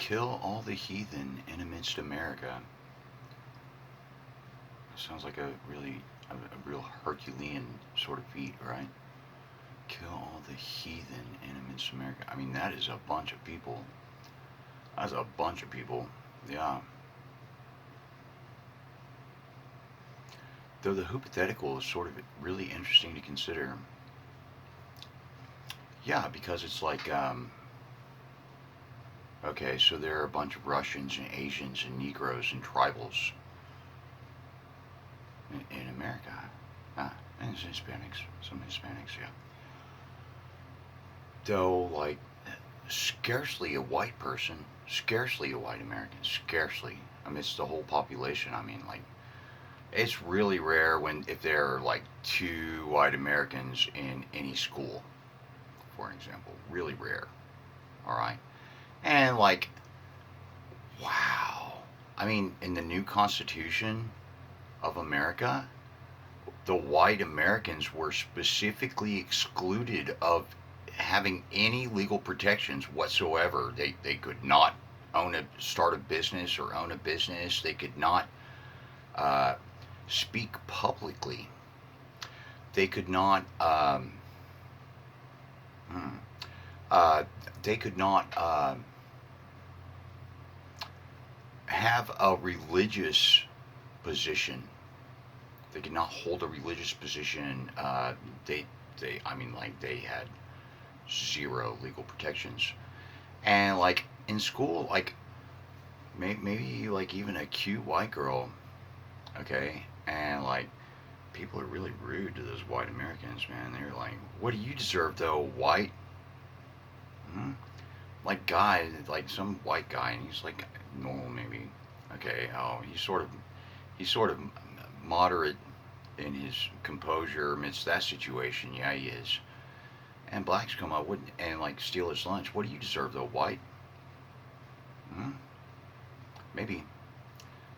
Kill all the heathen in amidst America. Sounds like a real Herculean sort of feat, right? Kill all the heathen in amidst America. I mean, that is a bunch of people. That's a bunch of people. Yeah. Though the hypothetical is sort of really interesting to consider. Yeah, because it's like, okay, so there are a bunch of Russians and Asians and Negroes and tribals in America. Ah, and Hispanics, some Hispanics, yeah. Though, like, scarcely a white person, scarcely a white American, scarcely amidst the whole population. I mean, like, it's really rare when if there are like two white Americans in any school, for an example. Really rare. All right, and like, wow. I mean, in the new Constitution of America, the white Americans were specifically excluded of having any legal protections whatsoever. They could not start a business or own a business. They could not uh, speak publicly. They could not. Hmm, uh, they could not have a religious position. They could not hold a religious position. They, I mean, like they had zero legal protections. And like in school, like maybe like even a cute white girl, okay, and like people are really rude to those white Americans, man. They're like, "What do you deserve, though, white?" Hmm? Like guy, like some white guy, and he's like normal, maybe. Okay, oh, he's sort of moderate in his composure amidst that situation. Yeah, he is. And blacks come up wouldn't and like steal his lunch. What do you deserve, though, white? Hmm? Maybe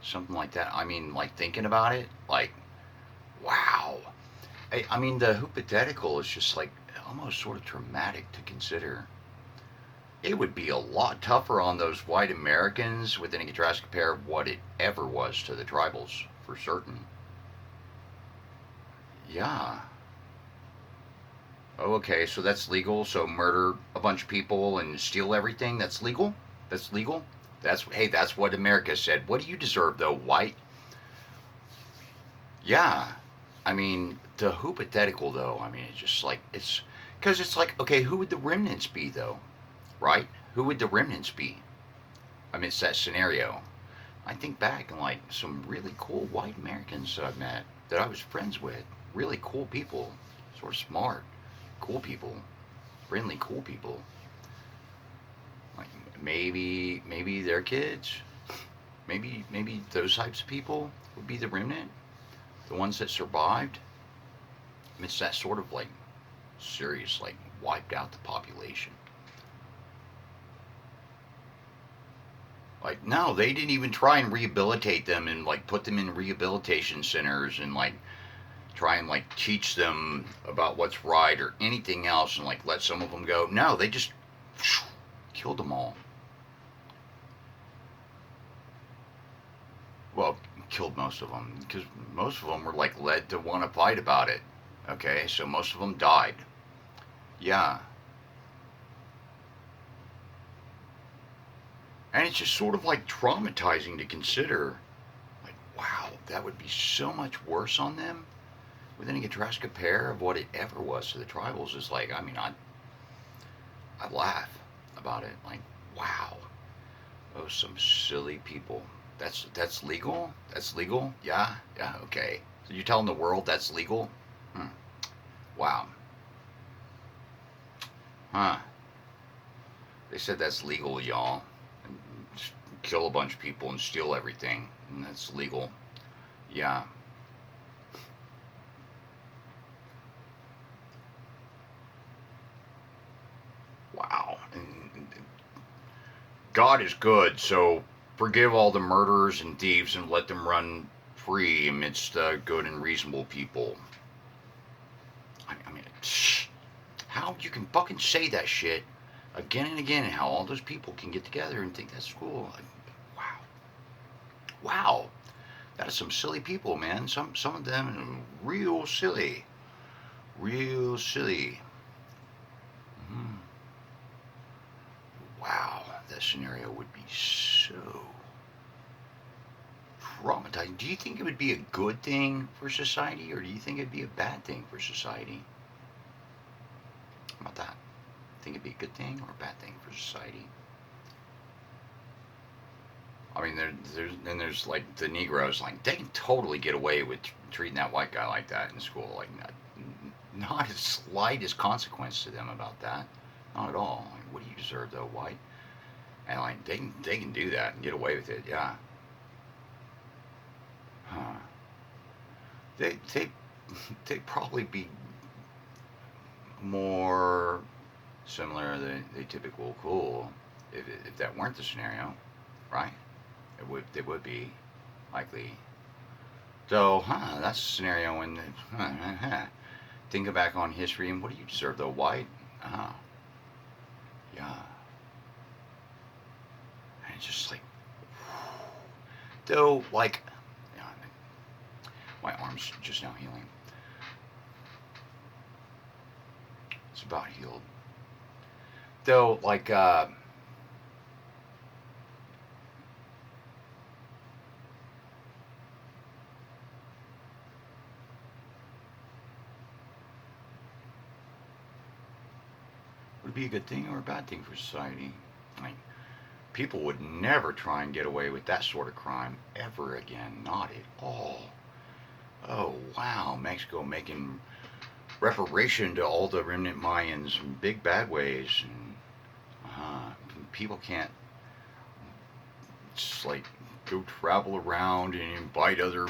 something like that. I mean, like thinking about it, like wow. I mean, the hypothetical is just like almost sort of traumatic to consider. It would be a lot tougher on those white Americans within a drastic compare of what it ever was to the tribals, for certain. Yeah. Oh, okay, so that's legal. So murder a bunch of people and steal everything, that's legal? That's legal? That's hey, that's what America said. What do you deserve though, white? Yeah. I mean, the hypothetical though, I mean, it's just like it's because it's like, okay, who would the remnants be though? Right? Who would the remnants be amidst that scenario? I think back and like some really cool white Americans that I've met that I was friends with. Really cool people, sort of smart, cool people, friendly, cool people. Like maybe their kids, maybe those types of people would be the remnant, the ones that survived. It's that sort of like serious, like wiped out the population. Like no, they didn't even try and rehabilitate them and like put them in rehabilitation centers and like try and like teach them about what's right or anything else and like let some of them go. No, they just killed them all. Well, killed most of them because most of them were like led to want to fight about it. Okay, so most of them died. Yeah, and it's just sort of like traumatizing to consider. Like, wow, that would be so much worse on them. Within a drastic compare of what it ever was to the tribals is like, I mean, I laugh about it. Like, wow, those some silly people. That's legal. That's legal. Yeah, yeah, okay. So you're telling the world that's legal? Hmm. Wow. Huh. They said that's legal, y'all. And just kill a bunch of people and steal everything, and that's legal. Yeah. Wow. And God is good, so forgive all the murderers and thieves and let them run free amidst good and reasonable people. I mean, how you can fucking say that shit again and again, and how all those people can get together and think that's cool. Like, wow, wow, that is some silly people, man. Some of them real silly, real silly. Mm, wow, that scenario would be so traumatizing. Do you think it would be a good thing for society, or do you think it'd be a bad thing for society? How about that? Think it'd be a good thing or a bad thing for society? I mean, there's like the Negroes, like they can totally get away with treating that white guy like that in school, like not as slightest consequence to them about that, not at all. Like, what do you deserve, though, white? And like they can do that and get away with it, yeah. Huh. They they'd probably be more similar than the typical cool if that weren't the scenario, right? It would be likely. So, that's a scenario when think back on history and what do you deserve though, white? Uh, yeah, and it's just like though, like yeah, my arm's just now healing. It's about healed. Though, like would it be a good thing or a bad thing for society? Like people would never try and get away with that sort of crime ever again. Not at all. Oh wow, Mexico making reparation to all the remnant Mayans in big bad ways, and people can't just like go travel around and invite other.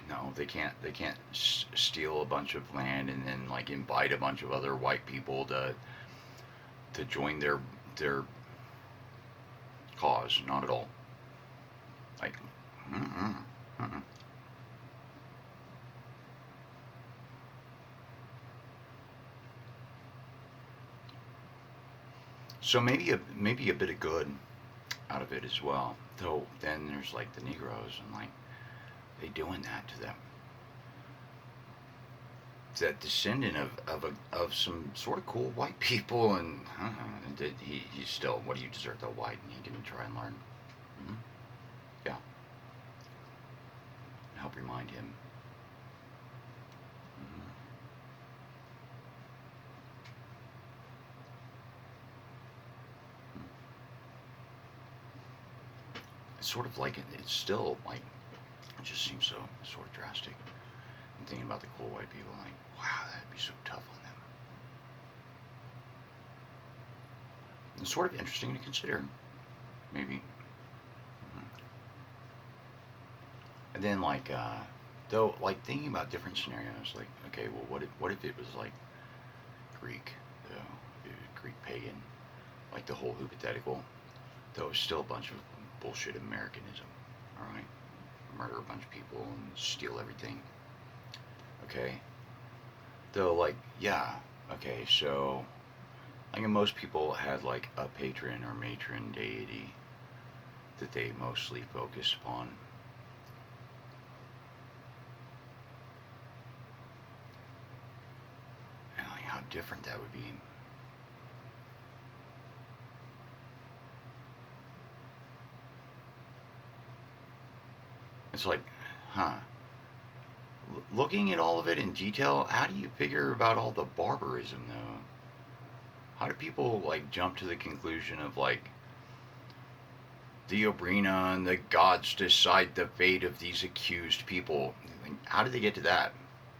No, they can't. They can't steal a bunch of land and then like invite a bunch of other white people to join their cause. Not at all. Like, mm-mm, mm-mm. So maybe a bit of good out of it as well. Though then there's like the Negroes and like they doing that to them. That descendant of some sort of cool white people and he's still what do you deserve though white and he can try and learn. Hmm. Yeah, help remind him. Hmm. It's sort of like it's still like it just seems so sort of drastic. I'm thinking about the cool white people like wow that'd be so tough on them. It's sort of interesting to consider maybe. Mhm. And then like though like thinking about different scenarios like okay well what if it was like Greek though Greek pagan like the whole hypothetical though it's still a bunch of bullshit Americanism, all right, murder a bunch of people and steal everything, okay, though like yeah, okay, so like most people had like a patron or matron deity that they mostly focused upon. And like how different that would be. It's like, huh, looking at all of it in detail, how do you figure about all the barbarism though? How do people like jump to the conclusion of like the Obrina and the gods decide the fate of these accused people? Like, how did they get to that?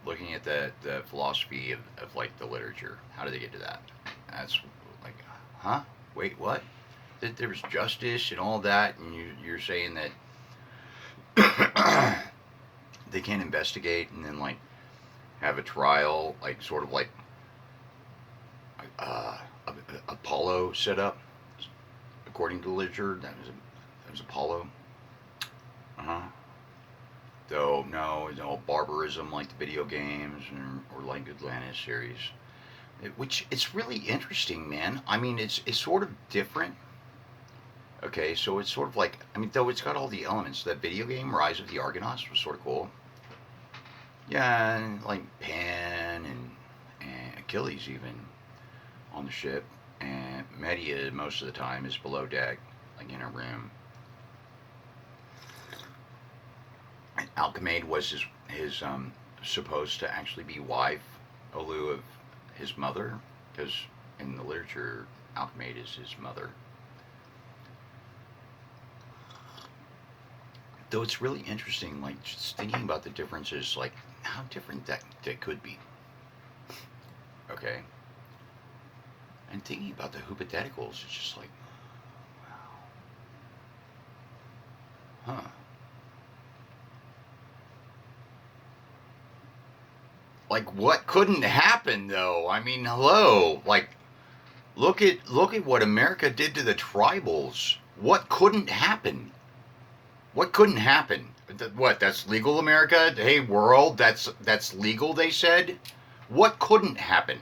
Looking at the philosophy of like the literature, how did they get to that? That's like, huh? Wait, what? That there was justice and all that, and you're saying that they can't investigate and then like have a trial, like sort of like uh, Apollo set up, according to the literature. That was Apollo. Uh huh. Though no, barbarism like the video games or like Atlantis series. which it's really interesting, man. I mean, it's sort of different. Okay, so it's sort of like, I mean, though it's got all the elements. That video game, Rise of the Argonauts, was sort of cool. Yeah, and like Pan and Achilles even on the ship, and Medea most of the time is below deck, like in a room. And Alcimade was his supposed to actually be wife, Olu of his mother, because in the literature, Alcimade is his mother. Though it's really interesting, like just thinking about the differences, like how different that could be. Okay, and thinking about the hypotheticals, it's just like, huh? Like what couldn't happen though? I mean, hello, like look at what America did to the tribals. What couldn't happen? What couldn't happen? What? That's legal, America? Hey, world, that's legal. They said. What couldn't happen?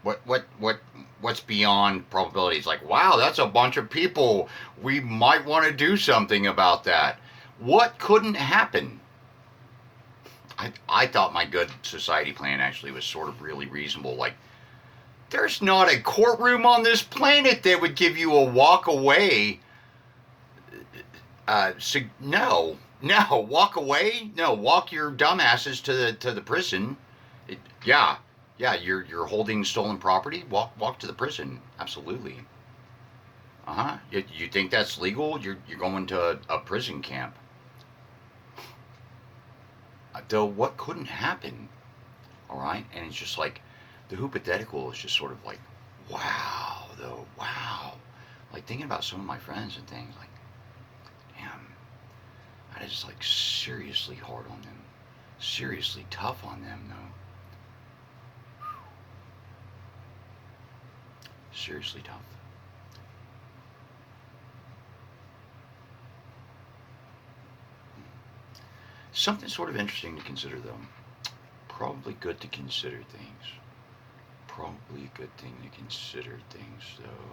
What's beyond probability? It's like, wow, that's a bunch of people. We might want to do something about that. What couldn't happen? I thought my good society plan actually was sort of really reasonable. Like, there's not a courtroom on this planet that would give you a walk away. No, no, walk away. No, walk your dumbasses to the prison. Yeah, yeah, you're holding stolen property. Walk to the prison. Absolutely. Uh huh. You think that's legal? You're going to a prison camp. Though what couldn't happen? All right, and it's just like the hypothetical is just sort of like, wow, though, wow. Like thinking about some of my friends and things like, damn, that is like seriously hard on them, seriously tough on them, though. Seriously tough. Something sort of interesting to consider, though. Probably good to consider things. Probably a good thing to consider things, though.